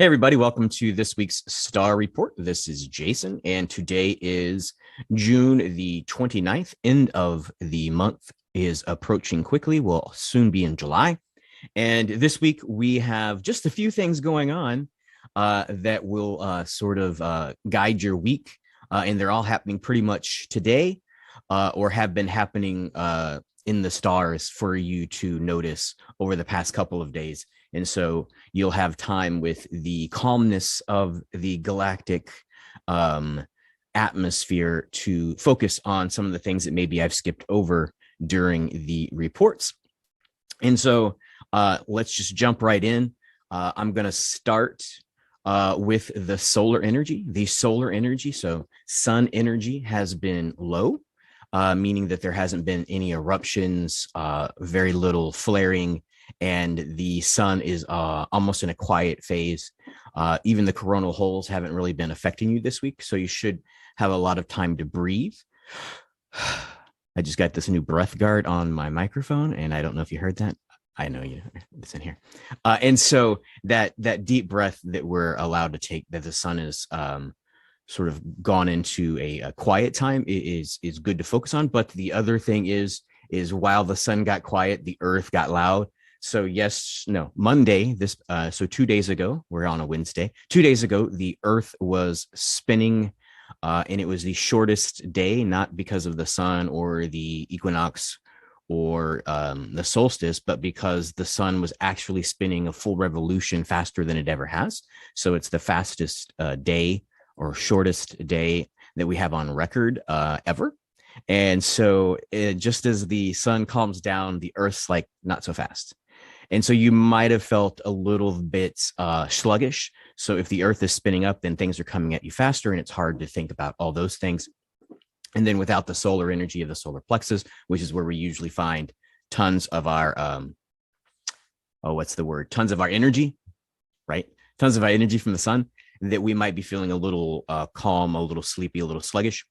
Hey, everybody, welcome to this week's Star Report. This is Jason, and today is June the 29th. End of the month is approaching quickly. We'll soon be in July. And this week, we have just a few things going on that will guide your week. And they're all happening pretty much today or have been happening in the stars for you to notice over the past couple of days. And so you'll have time with the calmness of the galactic atmosphere to focus on some of the things that maybe I've skipped over during the reports. And so let's just jump right in. I'm going to start with the solar energy. The solar energy, so sun energy has been low, meaning that there hasn't been any eruptions, very little flaring, and the sun is almost in a quiet phase. Even the coronal holes haven't really been affecting you this week, so you should have a lot of time to breathe. I just got this new breath guard on my microphone, and I don't know if you heard that. I know it's in here. And so that deep breath that we're allowed to take, that the sun is sort of gone into a quiet time, is good to focus on. But the other thing is while the sun got quiet, the earth got loud. So Monday, so 2 days ago, we're on a Wednesday. 2 days ago, the earth was spinning, and it was the shortest day, not because of the sun or the equinox or the solstice, but because the sun was actually spinning a full revolution faster than it ever has. So it's the fastest day or shortest day that we have on record ever. And so just as the sun calms down, the earth's like not so fast. And so you might have felt a little bit sluggish. So if the earth is spinning up, then things are coming at you faster, and it's hard to think about all those things. And then without the solar energy of the solar plexus, which is where we usually find tons of our, tons of our energy, right? Tons of our energy from the sun, that we might be feeling a little calm, a little sleepy, a little sluggish.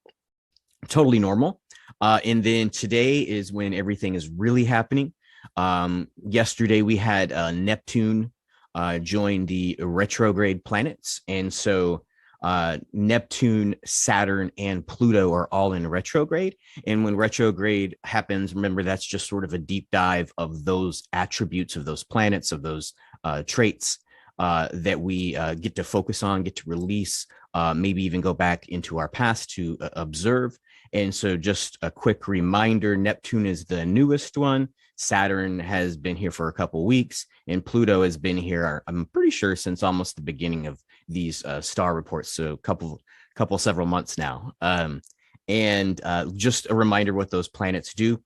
Totally normal. And then today is when everything is really happening. Yesterday we had Neptune join the retrograde planets, and so Neptune, Saturn, and Pluto are all in retrograde. And when retrograde happens, remember, that's just sort of a deep dive of those attributes of those planets, of those traits that we get to focus on, get to release, maybe even go back into our past to observe. And so just a quick reminder, Neptune is the newest one. Saturn has been here for a couple weeks, and Pluto has been here, I'm pretty sure, since almost the beginning of these star reports. So several months now. And just a reminder what those planets do.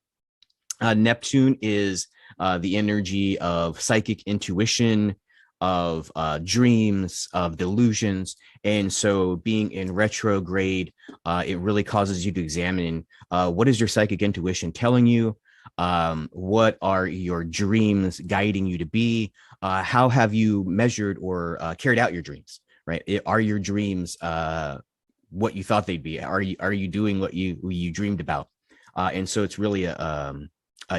Neptune is the energy of psychic intuition, of dreams, of delusions. And so being in retrograde, it really causes you to examine what is your psychic intuition telling you? What are your dreams guiding you to be? How have you measured or carried out your dreams, right? Are your dreams what you thought they'd be? Are you doing what you dreamed about? And so it's really a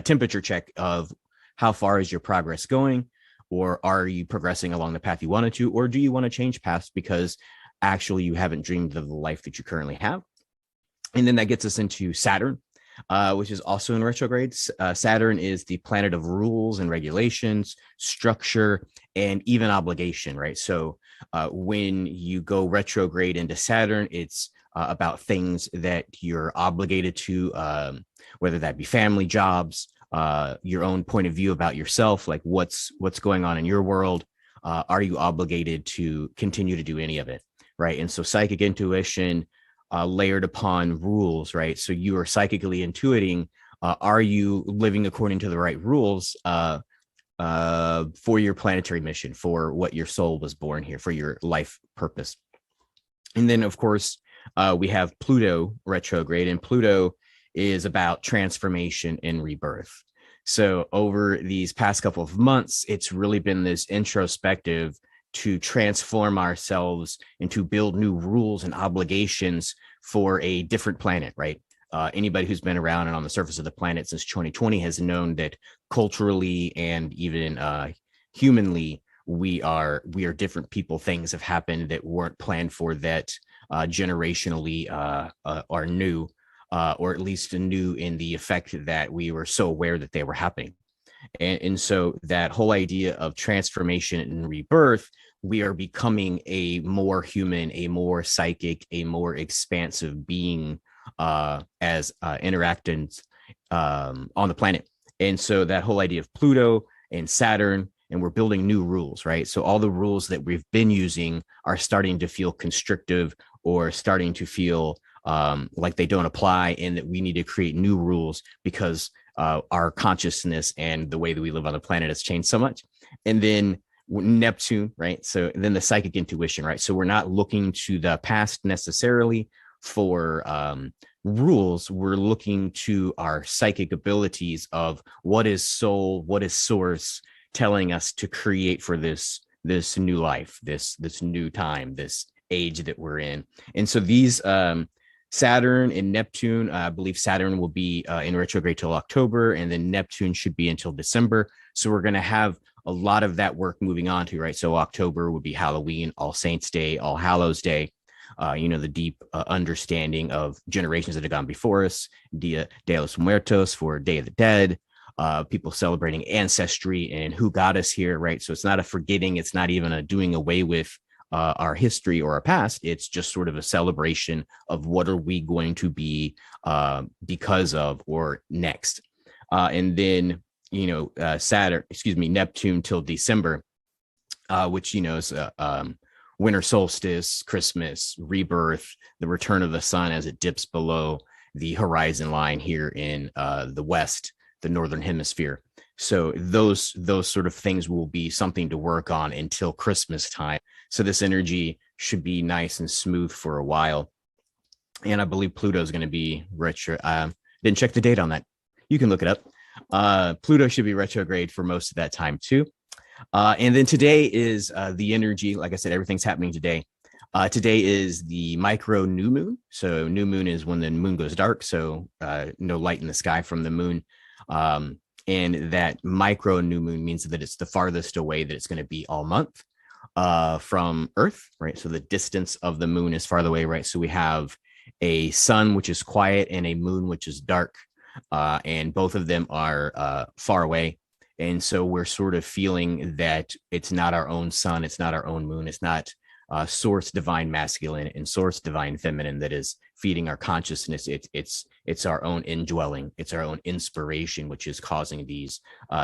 temperature check of how far is your progress going, or are you progressing along the path you wanted to, or do you want to change paths because actually you haven't dreamed of the life that you currently have? And then that gets us into Saturn, which is also in retrograde. Saturn is the planet of rules and regulations, structure, and even obligation, right? So when you go retrograde into Saturn, it's about things that you're obligated to, whether that be family, jobs, your own point of view about yourself, like what's going on in your world. Are you obligated to continue to do any of it, right? And so psychic intuition, layered upon rules, right? So you are psychically intuiting, are you living according to the right rules for your planetary mission, for what your soul was born here, for your life purpose? And then, of course, we have Pluto retrograde, and Pluto is about transformation and rebirth. So over these past couple of months, it's really been this introspective to transform ourselves and to build new rules and obligations for a different planet, right? Anybody who's been around and on the surface of the planet since 2020 has known that culturally and even humanly, we are different people. Things have happened that weren't planned for, that generationally are new, or at least new in the effect that we were so aware that they were happening. And so that whole idea of transformation and rebirth, we are becoming a more human, a more psychic, a more expansive being as interactants on the planet. And so that whole idea of Pluto and Saturn, and we're building new rules, right? So all the rules that we've been using are starting to feel constrictive, or starting to feel like they don't apply, and that we need to create new rules because our consciousness and the way that we live on the planet has changed so much. And then Neptune, right? So then the psychic intuition, right? So we're not looking to the past necessarily for rules. We're looking to our psychic abilities of what is soul, what is source telling us to create for this new life, this new time, this age that we're in. And so these Saturn and Neptune, I believe Saturn will be in retrograde till October, and then Neptune should be until December. So we're going to have a lot of that work moving on to, right? So October would be Halloween, All Saints Day, All Hallows Day. The deep understanding of generations that have gone before us, Dia de los Muertos for Day of the Dead, people celebrating ancestry and who got us here, right? So it's not a forgetting, it's not even a doing away with our history or our past. It's just sort of a celebration of what are we going to be because of or next. And then, Neptune till December, which, is winter solstice, Christmas, rebirth, the return of the sun as it dips below the horizon line here in the West, the Northern Hemisphere. So those sort of things will be something to work on until Christmas time. So this energy should be nice and smooth for a while. And I believe Pluto is going to be retro. Didn't check the date on that. You can look it up. Pluto should be retrograde for most of that time too. And then today is the energy. Like I said, everything's happening today. Today is the micro new moon. So new moon is when the moon goes dark. So no light in the sky from the moon. And that micro new moon means that it's the farthest away that it's going to be all month from Earth, right? So the distance of the moon is farther away, right? So we have a sun, which is quiet, and a moon, which is dark. And both of them are far away. And so we're sort of feeling that it's not our own sun, it's not our own moon, it's not source divine masculine and source divine feminine that is feeding our consciousness. It's our own indwelling, it's our own inspiration, which is causing these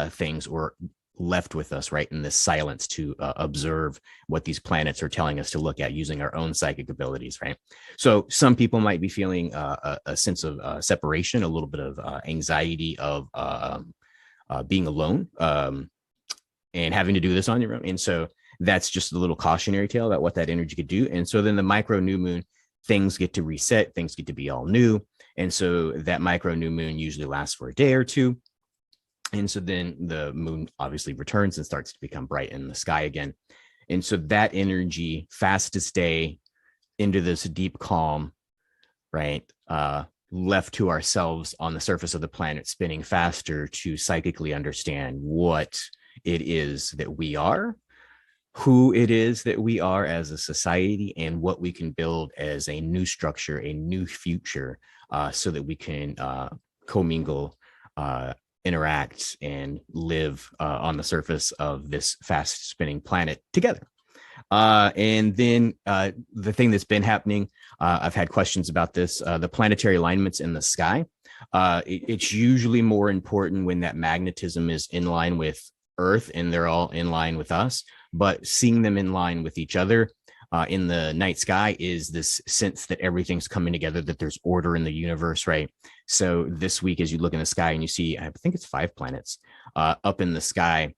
things, or left with us, right, in this silence to observe what these planets are telling us to look at using our own psychic abilities, right? So some people might be feeling a sense of separation, a little bit of anxiety of being alone and having to do this on your own. And so that's just a little cautionary tale about what that energy could do. And so then the micro new moon, things get to reset, things get to be all new. And so that micro new moon usually lasts for a day or two. And so then the moon obviously returns and starts to become bright in the sky again. And so that energy, fastest day into this deep calm, right? Left to ourselves on the surface of the planet, spinning faster to psychically understand what it is that we are, who it is that we are as a society, and what we can build as a new structure, a new future, so that we can commingle, interact, and live on the surface of this fast spinning planet together. And then the thing that's been happening, I've had questions about this, the planetary alignments in the sky. It's usually more important when that magnetism is in line with Earth and they're all in line with us, but seeing them in line with each other in the night sky is this sense that everything's coming together, that there's order in the universe, right? So this week, as you look in the sky and you see, I think it's 5 planets up in the sky,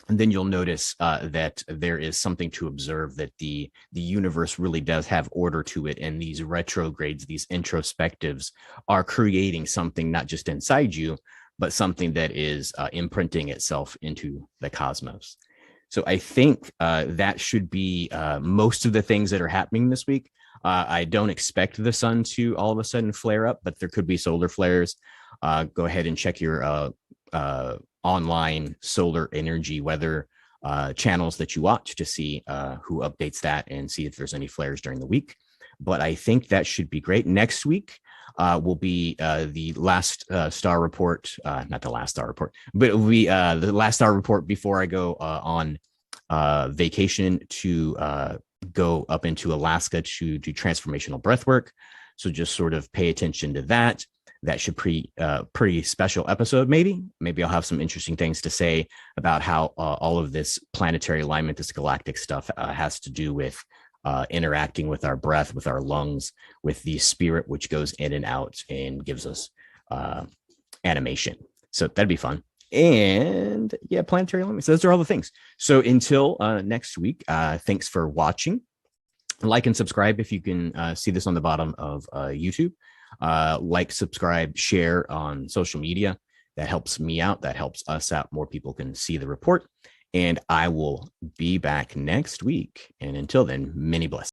and then you'll notice that there is something to observe, that the universe really does have order to it. And these retrogrades, these introspectives, are creating something not just inside you, but something that is imprinting itself into the cosmos. So I think that should be most of the things that are happening this week. I don't expect the sun to all of a sudden flare up, but there could be solar flares. Go ahead and check your online solar energy weather channels that you watch to see who updates that and see if there's any flares during the week. But I think that should be great. Next week will be the last star report, not the last star report, but it will be the last star report before I go on vacation to go up into Alaska to do transformational breath work. So just sort of pay attention to that. That should be pretty special episode. Maybe I'll have some interesting things to say about how all of this planetary alignment, this galactic stuff has to do with interacting with our breath, with our lungs, with the spirit, which goes in and out and gives us animation. So that'd be fun. And yeah, planetary alignment. So those are all the things. So until next week, thanks for watching. Like and subscribe if you can see this on the bottom of YouTube. Like, subscribe, share on social media. That helps me out. That helps us out. More people can see the report. And I will be back next week. And until then, many blessings.